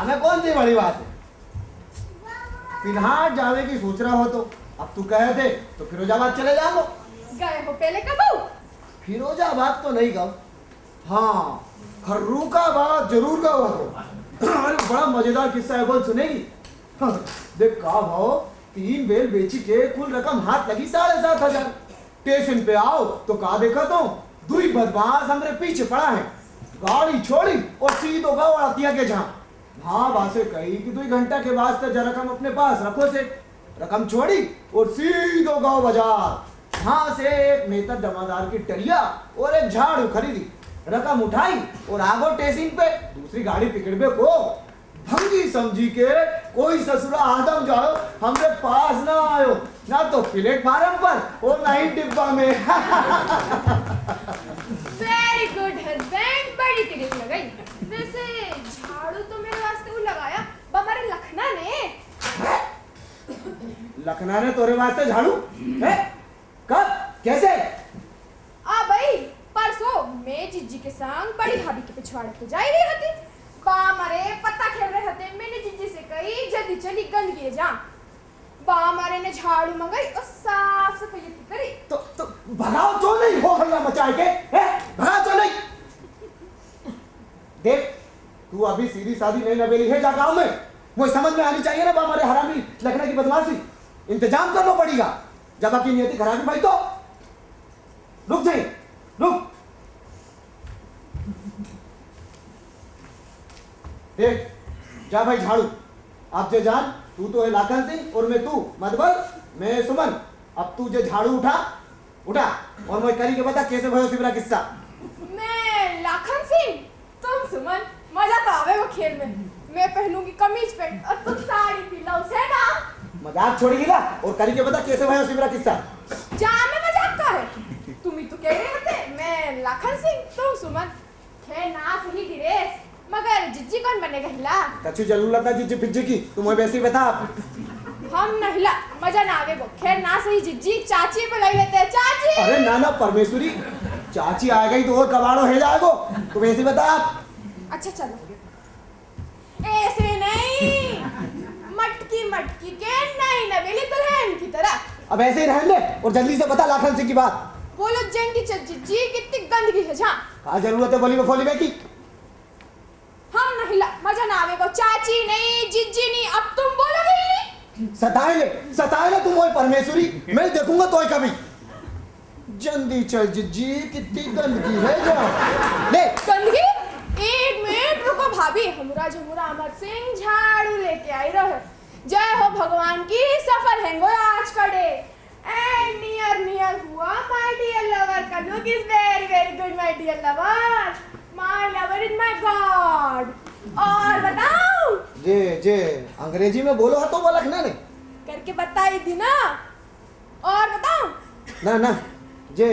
हमें कौन सी बड़ी बात है। फिलहाल जाने की सोच रहा हो तो अब तू कहे थे तो फिरोजाबाद चले जाओ। गए हो पहले कब हो? फिरोजाबाद तो नहीं गए, हाँ खर्रूखाबाद जरूर गए हो तो। अरे बड़ा मजेदार किस्सा है, बोल सुनेगी। हाँ, देख कहा भाव 3 बैल बेची के कुल रकम हाथ लगी 7,500। स्टेशन पे आओ तो कहा देखा तो 2 बदमाश हमरे पीछे पड़ा है। गाड़ी छोड़ी और सीधो गौ अड़तिया के जहाँ हाँ बासे कही कि 2 घंटा के वास्ते जरा रकम अपने पास रखो से रकम छोड़ी और सीधो गौ बाजार। वहां से एक मेहतर जमादार की टलिया और एक झाड़ू खरीदी, रकम उठाई और आगो स्टेशन पे दूसरी गाड़ी पकड़बे को भंगी समझी के कोई ससुरा आदम जाओ हमरे पास ना आयो, ना तो प्लेटफार्म पर और ना ही डिब्बा में। वेरी गुड हस्बैंड, बड़ी टिकट लगाई। वैसे झाड़ू तो मेरे वास्ते वो लगाया हमारे लखना ने। लखना ने तोरे वास्ते झाड़ू है? कब कैसे? आ भाई परसों मैं जिज्जी के संग बड़ी भाभी के पिछवाड़े पे जा रही हती। बा मारे पत्ता खेल रहे हते, मैंने जिज्जी से कही जल्दी चली गंदगी जा। बा मारे ने झाड़ू मंगाई और साफ सफाई करी। तो भगाओ तो नहीं हो हल्ला मचाए के, है भगाओ तो नहीं। देख तू अभी सीधी सादी नहीं नवेली है, जा गांव में वो समझ में आनी चाहिए ना बा हमारे हरामी लखना की बदमाशी। इंतजाम करना पड़ेगा, जब आपकी नियति खराब भाई तो रुक जाए रुक। देख जा भाई झाड़ू, आप जे जान तू तो है लाखन सिंह और मैं तू मधुबर, मैं सुमन। अब तू जे झाड़ू उठा और मैं करी के बता कैसे भयो सिमरा किस्सा। मैं लाखन सिंह, तुम सुमन, मजा तो आवे वो खेल में। मैं पहनूंगी कमीज पैंट और तुम साड़ी ब्लाउज है ना। मजाक छोड़ेगी ना और करी के बता कैसे भयो सिमरा किस्सा। जा में मजाक का है, तुम ही तो कह रहे होते मैं लाखन सिंह तुम सुमन। खे ना सही गिरेस मगर जिज्जी कौन बनेगा हिला? कछु जरूरत ना जिज्जी फिज्जी की, तुम वैसे ही बता। हम न हिला, मजा ना आवे वो। खैर ना सही जिज्जी चाची बुलाई लेते हैं, चाची। अरे ना परमेश्वरी, चाची आ गई तो और कबाड़ो है जाएगो, तो वैसे ही बता आप। अच्छा चलो ऐसे नहीं, मटकी मटकी के नहीं नवेली दुल्हन की तरह। अब ऐसे ही रहने दे और जल्दी से बता लाखन सिंह की बात। बोलो जंगी जिज्जी कितनी गंदगी है जहाँ। क्या जरूरत है बोली में फोली में की? हम नहीं ला, मजा ना आवेगा। चाची नहीं जिज्जी नहीं, अब तुम बोलोगे ही नहीं। सताए ले तुम वही परमेश्वरी, मैं देखूंगा तो कभी। जल्दी चल जिज्जी, कितनी गंदगी है जा। ले गंदगी? 1 मिनट रुको भाभी, हमरा झमुरा अमर सिंह झाड़ू लेके आई रहे। जय हो भगवान की, सफल है आज का डे। एंड नियर हुआ माय डियर लवर का look is very very good my dear lover. My lover is my god. और बताओ जे अंग्रेजी में बोलो तो वो लखना ने करके बताई दी ना। और बताओ ना जे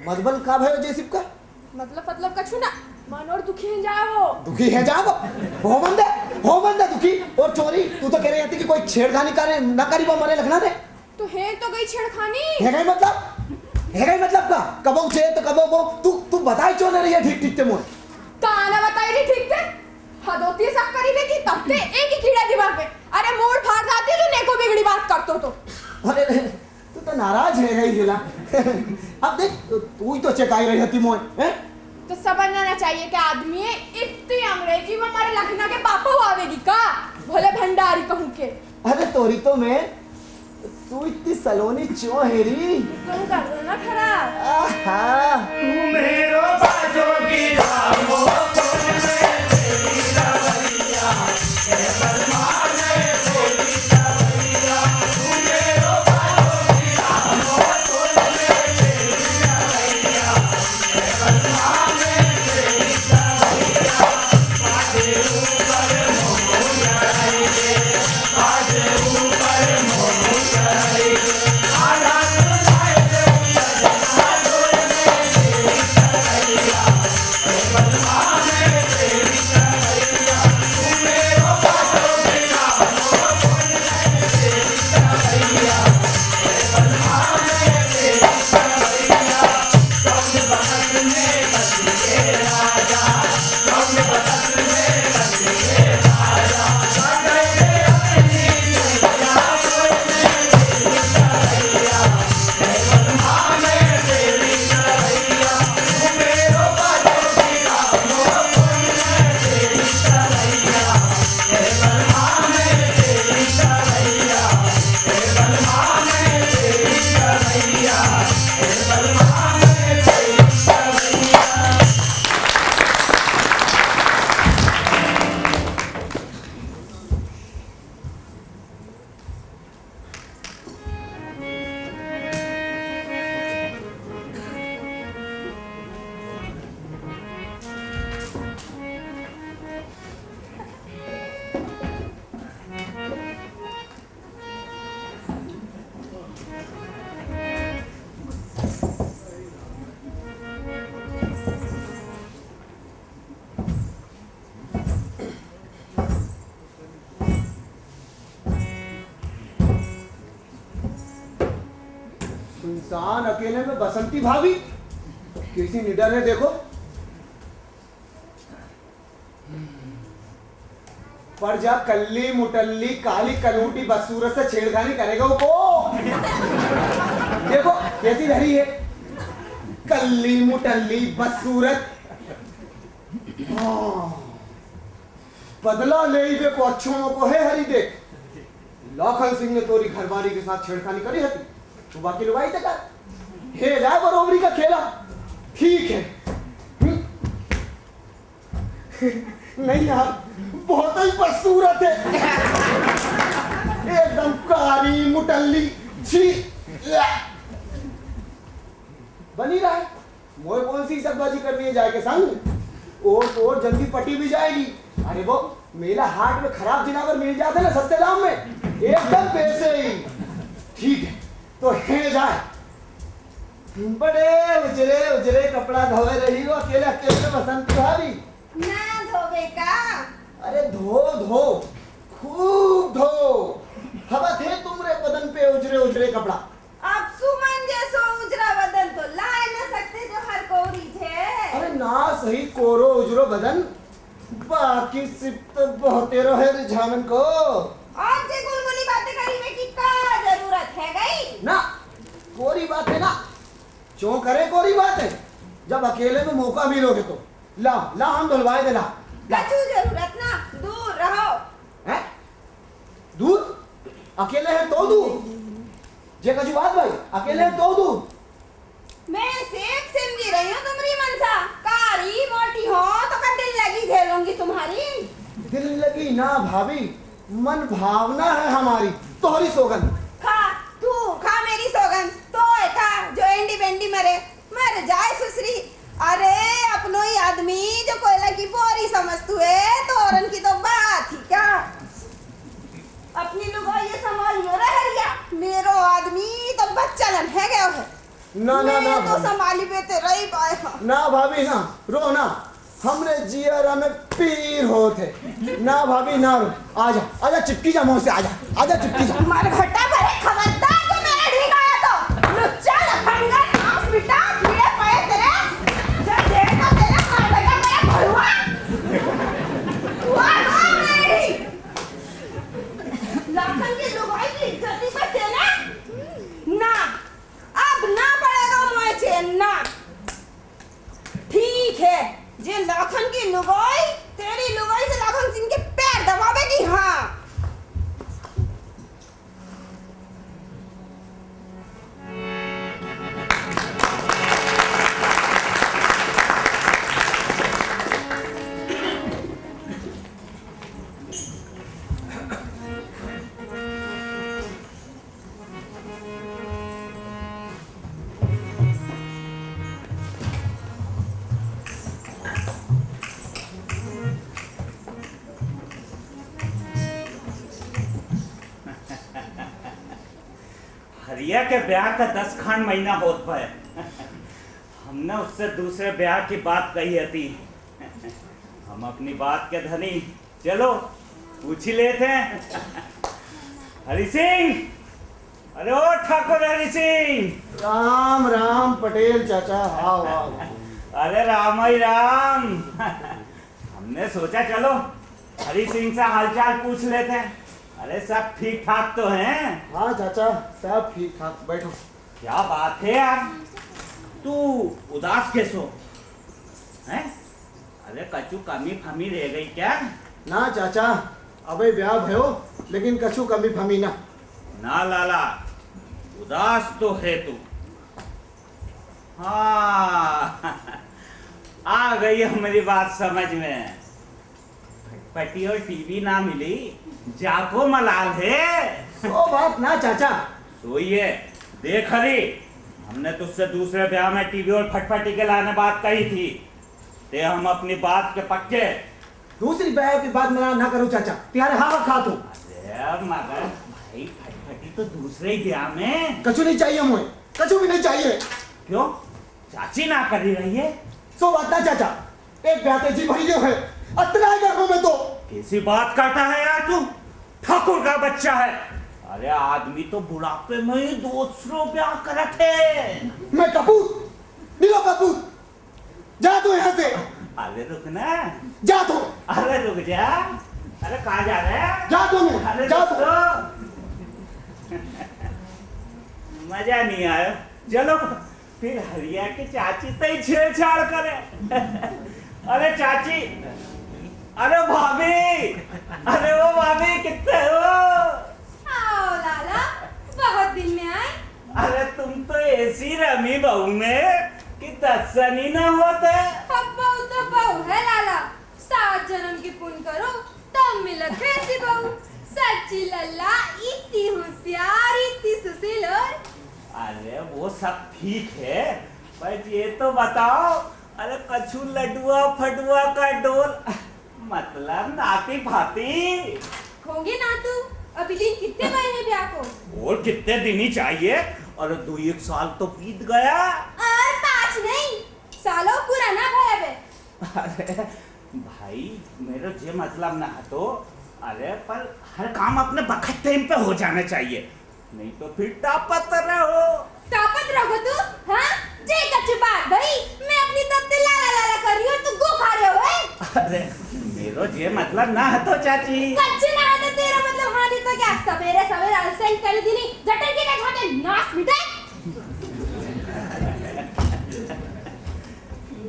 मधुबन का भयो जेसिप का मतलब कछु ना, मन और दुखी है जाओ। दुखी है जाओ हो बंदे दुखी और चोरी। तू तो कह रही थी कि कोई छेड़खानी करे ना करी वो मरे लखना ने। तो है तो गई छेड़खानी। है गई मतलब का कबो छे तो कबो वो तू बताई क्यों नहीं रही है ठीक ते मोर। काना बताई रही ठीक थे, हद होती है सब करी लेगी तब ते एक ही कीड़ा दिमाग में। अरे मूड फाड़ जाती है जो neko बिगड़ी बात करतो तो। अरे तू तो नाराज है गई गिला। अब देख तू ही तो चेकाई रही थी मोय हैं। तो समझना चाहिए कि आदमी इतनी अंग्रेजी में हमारे लखना के पापा आवेगी का भोले भंडारी कहूं के। अरे तोरी तो मैं तू इतनी सलोनी क्यों हेरी? तुम कर दो ना खराब। आहा तू मेरो बाजो की रामो राजा इंसान अकेले में बसंती भाभी कैसी निडर है देखो। पर जब कल्ली मुटल्ली काली कलूटी बदसूरत से छेड़खानी करेगा वो को देखो कैसी धरी है, कल्ली मुटल्ली बदसूरत। बदला ले ही को अच्छों को है हरी देख। लखन सिंह ने तोरी घरवाली के साथ छेड़खानी करी है तो बाकी लुगाई तक हे जाए बरोबरी का खेला ठीक है। नहीं यार बहुत ही बदसूरत है, एकदम काली मुटल्ली छी बनी रहा है। मोए कौन सी सबबाजी करनी है जाए के संग और तो और जल्दी पटी भी जाएगी। अरे वो मेला हाट में खराब जिनावर मिल जाते ना सस्ते दाम में एकदम पैसे ही ठीक है। तो हे जाए बड़े उजरे उजरे कपड़ा धोए रही हो अकेले अकेले बसंत भाभी ना धोबे का। अरे धो धो खूब धो, हवा थे तुमरे बदन पे उजरे उजरे कपड़ा। अब सुमन जैसो उजरा बदन तो लाए न सकते जो हर कोरी थे। अरे ना सही कोरो उजरो बदन बाकी सिर्फ बहुते रहे रिझानन को। और जे गुलगुली बातें करी में की का जरूरत है गई ना कोरी बात है ना क्यों करे कोरी बात है, जब अकेले में मौका मिलोगे तो ला ला हम धुलवाए देना। कछु जरूरत ना, दूर रहो। हैं दूर अकेले है तो दूर जे कछु बात भाई अकेले है तो दूर। मैं सेब समझी रही हूँ तुम्हारी मनसा, कारी मोटी हो तो का दिल लगी झेलूंगी तुम्हारी। दिल लगी ना भाभी मन भावना है हमारी तोहरी सोगन। खा तू खा मेरी सौगन तो खा जो एंडी बेंडी मर जाए सुसरी। अरे अपनो ही आदमी जो कोयला की बोरी समझतू है तो औरन की तो बात ही क्या। अपनी लुगाई ये संभालियो रहरिया, मेरो आदमी तो बच्चलन है गया है। ना ना ना तो संभाली बेते रही पाए ना भाभी ना रो ना, हमने जियरा में पीर होते ना भाभी ना रो। आजा आजा चिपकी जा मुंह से आजा आजा चिपकी जा। मार घटा भरे खबरदार जो मेरा ढीक आया तो लुच्चा लफंगा नाक मिटा कीड़े पाए तेरे जब देखा तेरे खा लगा मेरा भड़ुआ तू आ मेरी लाखन की लुगाई की इज्जत ही बचे ना अब ना पड़ेगा मुझे चैन ना। ठीक है जे लाखन की लुगाई तेरी लुगाई से लाखन सिंह के पैर दबावेगी। हाँ हरिया के ब्याह का 10 खान महीना होत पाए हमने उससे दूसरे ब्याह की बात कही थी। हम अपनी बात के धनी चलो पूछ ही लेते हैं। हरि सिंह, अरे ओ ठाकुर हरि सिंह। राम राम पटेल चाचा हाँ वाह। अरे राम ही राम। हमने सोचा चलो हरि सिंह से हालचाल पूछ लेते हैं। अरे सब ठीक ठाक तो हैं? हाँ चाचा सब ठीक ठाक बैठो। क्या बात है यार, तू उदास कैसो हैं? अरे कछु कमी फमी रह गई क्या? ना चाचा अबे ब्याह भयो लेकिन कछु कमी फमी ना। ना लाला उदास तो है तू। हाँ आ गई है मेरी बात समझ में। पटी और टीवी ना मिली जाको मलाल है। वो बात ना चाचा। तो ये देख हरी, हमने तुझसे दूसरे ब्याह में टीवी और फटफटी के लाने बात कही थी ते हम अपनी बात के पक्के। दूसरी ब्याह की बात मना ना करो चाचा, तुम्हारे हाँ खा तू। अरे मगर भाई फटफटी तो दूसरे ही ब्याह में। कछु नहीं चाहिए मुझे, कछु भी नहीं चाहिए। क्यों चाची ना करी रही है? सो बात ना चाचा, एक ब्याह तेजी भरी जो है अतना है घरों में तो। कैसी बात करता है यार तू, ठाकुर का बच्चा है। अरे आदमी तो बुढ़ापे में ही दूसरों ब्याह करे थे। मैं कपूर, नीलो कपूर, जा तू यहाँ से। अरे रुक ना, जा तू। अरे रुक जा। अरे कहाँ जा रहे हैं? जा तू, अरे जा रुक तू। तो। मजा नहीं आया, चलो फिर हरिया की चाची तो ही छेड़छाड़ करे। अरे चाची, अरे भाभी, अरे वो भाभी कितने हो? आओ लाला, बहुत दिन में आए। अरे तुम तो ऐसी रमी बहू में कि 10 सन ही न होते। अब बहू तो बहू है लाला, 7 जन्म की पुण्य करो तब मिलत है ऐसी बहू। सच्ची लल्ला, इतनी होशियार, इतनी सुशील और। अरे वो सब ठीक है, पर ये तो बताओ, अरे कछु लडुआ फडुआ का डोल, मतलब नाती भाती। होंगे ना तू, अभी दिन कितने गए हैं ब्याह को? और कितने दिन ही चाहिए? अरे 2-1 साल तो बीत गया। और 5 नहीं, सालों पुराना भय बे। अरे भाई, मेरा ये मतलब ना है तो, अरे पर हर काम अपने बखत टाइम पे हो जाना चाहिए, नहीं तो फिर टापत रहो। तापत रहो तू, हाँ? जे कच्ची बात भाई, मैं अपनी तब से लाला लाला कर रही हूँ, तू गो खा रहे हो है? अरे मेरा ये मतलब ना है तो चाची। कच्ची ना है तो तेरा मतलब हाँ नहीं तो क्या? सवेरे सवेरे अलसेन कर दी नहीं, जटन की ना खाते नाश मिटाए।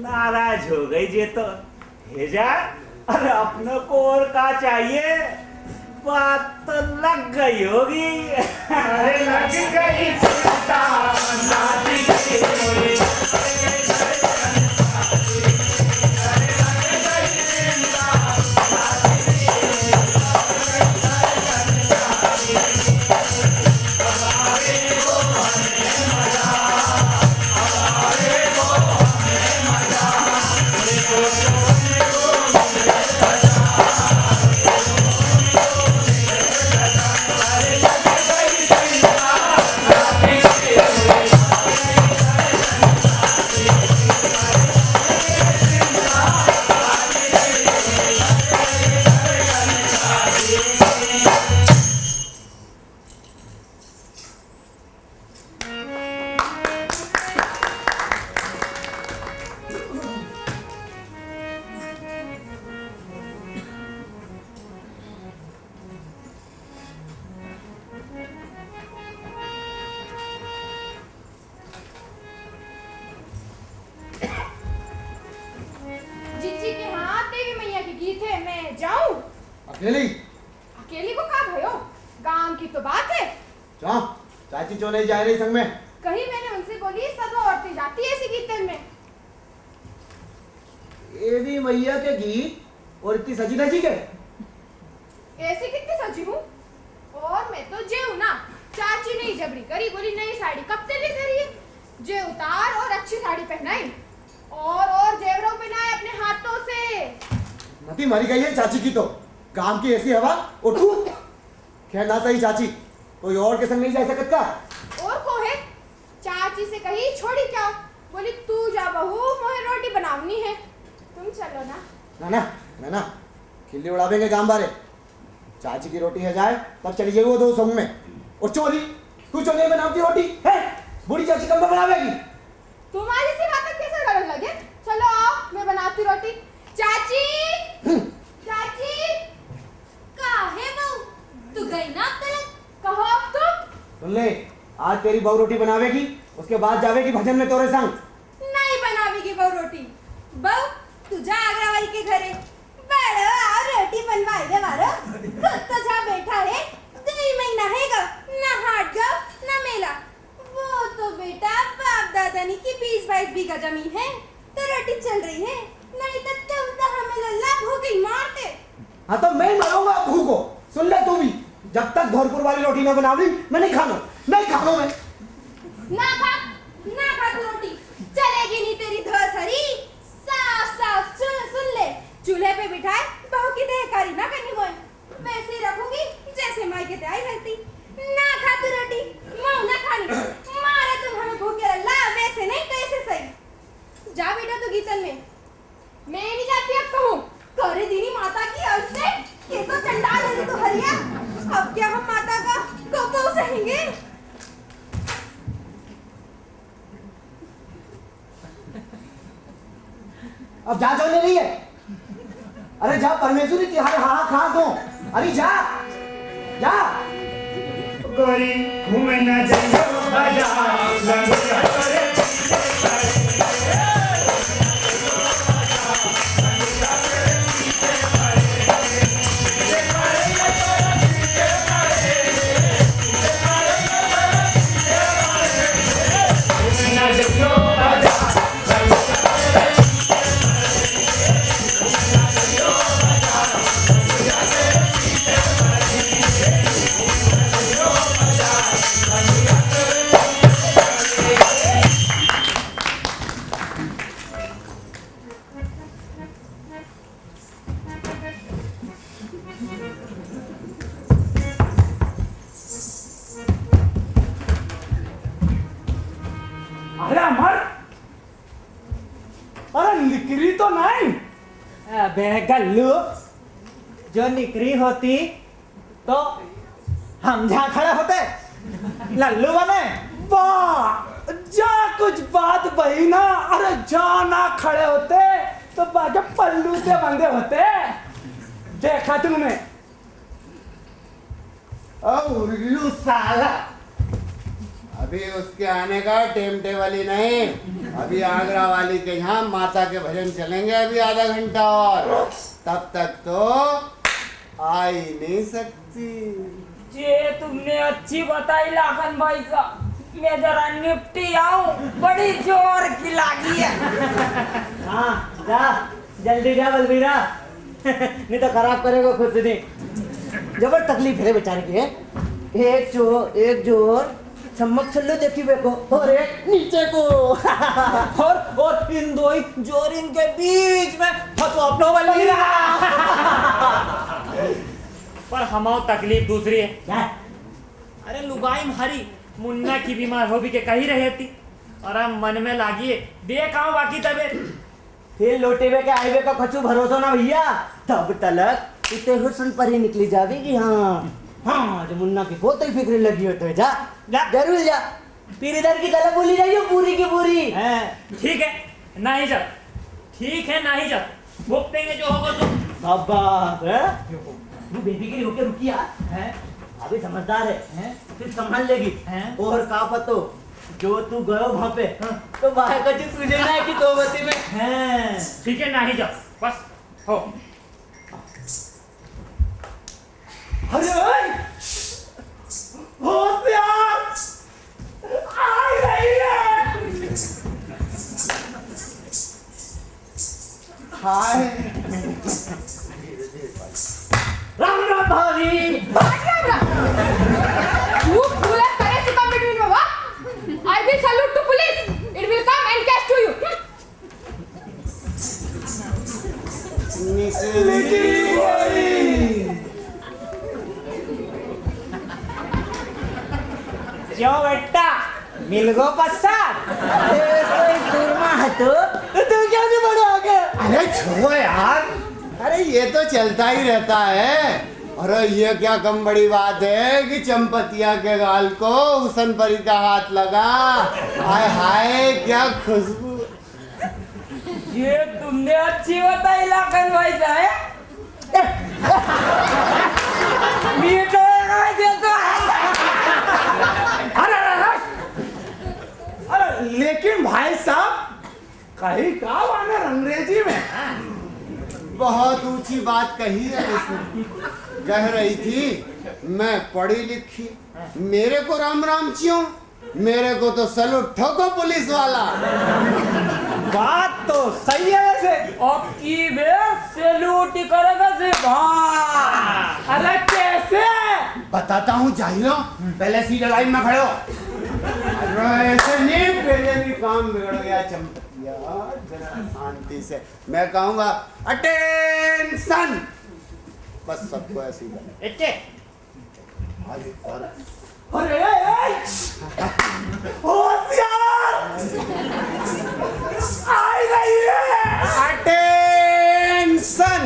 नाराज हो गई जे तो भेजा। अरे अपने को और का चाहिए? बात तो लग गई होगी। अरे लग गई चिंता, नाची गई। जीजी के हाथ देवी मैया के गीत है, मैं जाऊं? अकेली अकेली को का भयो? गांव की तो बात है। जा, चाची जो नहीं जा रही संग में। कहीं मैंने उनसे बोली सब औरतें जाती है ऐसे कीर्तन में। देवी मैया के गीत और इतनी सजी धजी के। ऐसे कितनी सजी हूँ? और मैं तो जे हूँ ना, चाची ने जबरी करी, बोली नई साड़ी कब से ले करी है, जे उतार और अच्छी साड़ी पहनाई और जेवरों पहनाए अपने हाथों से। मती मरी गई है चाची की तो, काम की ऐसी हवा। और तू खैर ना सही चाची, कोई और के संग नहीं जा सकता। और को है? चाची से कही छोड़ी क्या, बोली तू जा बहू, मोहे रोटी बनावनी है, तुम चलो ना। ना ना ना ना, खिल्ली उड़ावेंगे गांव बारे। चाची की रोटी है जाए तब चली जाएगी वो 2 संग में। और चोरी, तू जो नहीं बनाती रोटी है, बूढ़ी चाची कब बनावेगी? तुम्हारी सी बातें कैसे गलत लगे? चलो आओ, मैं बनाती रोटी। चाची, चाची, काहे बहू, तू गई ना अब तक? कहो अब तुम। सुन ले, आज तेरी बहू रोटी बनावेगी, उसके बाद जावेगी भजन में तोरे संग। नहीं बनावेगी बहू रोटी। बहू तू जा आगरा वाली के घरे, बड़ो आओ रोटी बनवाए दे मारो। खुद तो जा बैठा है, 2 महीना है गा, ना हाट गो ना मेला। वो तो बेटा बाप दादा ने की 20-22 बीघा जमीन है, तो रोटी चल रही है, नहीं तो तुम तो हमें लल्ला भूखी मारते। हाँ तो मैं मरूंगा भूख को। सुन ले तू भी, जब तक धौरपुर वाली रोटी ना बनावी मैं नहीं खाना, नहीं खाना मैं। ना खा तू रोटी, चलेगी नहीं तेरी धोसरी। साफ साफ सुन ले, चूल्हे पे बिठाए बहू की देहकारी ना करनी बोल, वैसे ही रखूंगी जैसे माई के आई रहती। ना खा तू रोटी, मुंह ना खानी, मारे तुम हमें भूखे ला, वैसे नहीं तो ऐसे सही। जा बेटा तू गीतन में। मैं नहीं जाती अब कहूँ। करे दीनी माता की अर्ज से कैसा चंडाल है तू हरिया। अब क्या हम माता का को अब जा जाने नहीं है। अरे जा परमेश्वरी तिहारे हाँ खा दो। अरे जा जा। गोरी घूमे न जाइयो बाजार लंगड़ा करे निकली तो नहीं। अबे गल्लू, जो निकरी होती तो हम जहाँ खड़े होते लल्लू बने। वाह जा कुछ बात बही ना। अरे जा ना खड़े होते तो बाके पल्लू से बंधे होते। देखा तुमने उल्लू साला, अभी उसके आने का टेम टेबल ही नहीं। अभी आगरा वाली के यहाँ माता के भजन चलेंगे अभी आधा घंटा और, तब तक तो आ ही नहीं सकती। ये तुमने अच्छी बताई लाखन भाई साहब, मैं जरा निपटी आऊं, बड़ी जोर की लागी है। हाँ जा जल्दी जा बलबीरा, नहीं तो खराब करेगा खुद नहीं। जबर तकलीफ है बेचारे की। एक जोर चम्मच छल्लो देखी बेको और एक नीचे को और इन दो जोर इनके बीच में फंसो अपनो बलबीरा। पर हमारी तकलीफ दूसरी है। क्या? अरे लुगाई मारी मुन्ना की बीमार हो भी के कही रही थी और हम मन में लागी देख आओ बाकी तबीयत। फिर लोटे में के आईवे का कछु भरोसा ना भैया, तब तलक इतने हुस्न पर ही निकली जावेगी। हाँ जो मुन्ना की बहुत ही फिक्र लगी हो तो जा जरूर जा। फिर इधर की गला बोली जाइयो पूरी की पूरी। ठीक है ना ही जा, ठीक है ना ही जा, भुगतेंगे जो होगा तो। शाबाश तू बेबी के लिए होके रुकी यार, अभी समझदार है फिर संभाल लेगी। और का पतो जो तू गयो वहां पे तो वहां का चीज तुझे ना है कि दो बती में है। ठीक है ना ही जा बस हो। अरे होशियार आ रही है। हाय राम राम भाभी। You fool has courage to come between me, what? I will salute to police. It will come and catch to you. क्यों बेटा मिल गो पसार सुरमा है तो तू क्यों नहीं बड़ा हो गया? अरे छोड़ो यार, अरे ये तो चलता ही रहता है। अरे ये क्या कम बड़ी बात है कि चंपतिया के गाल को हुसन परी का हाथ लगा। हाय हाय क्या खुशबू। ये तुमने अच्छी बताई लाखन भाई साहब। मीठो अरे लेकिन भाई साहब कहीं का वाना अंग्रेजी में बहुत ऊंची बात कही है उसने। कह रही थी मैं पढ़ी लिखी, मेरे को राम राम क्यों, मेरे को तो सलूट ठोको पुलिस वाला। बात तो सही है वैसे। अब की बे सैल्यूट करेगा से भाई। अरे कैसे बताता हूँ जाहिलो, पहले सीधे लाइन में खड़े हो। अरे ऐसे नहीं, पहले भी काम बिगड़ गया चंपतिया। जरा शांति से मैं कहूँगा अटेंशन, बस सबको ऐसे ही करना। अरे होशियार आ रही है। अटेंशन।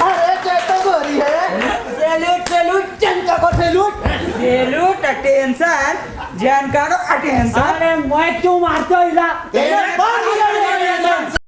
अरे चेतो गोरी है। सैल्यूट सैल्यूट जनता को सैल्यूट। सैल्यूट अटेंशन जैन का अटेंशन अरे मैं क्यों मारते हो इला तेरे मार इला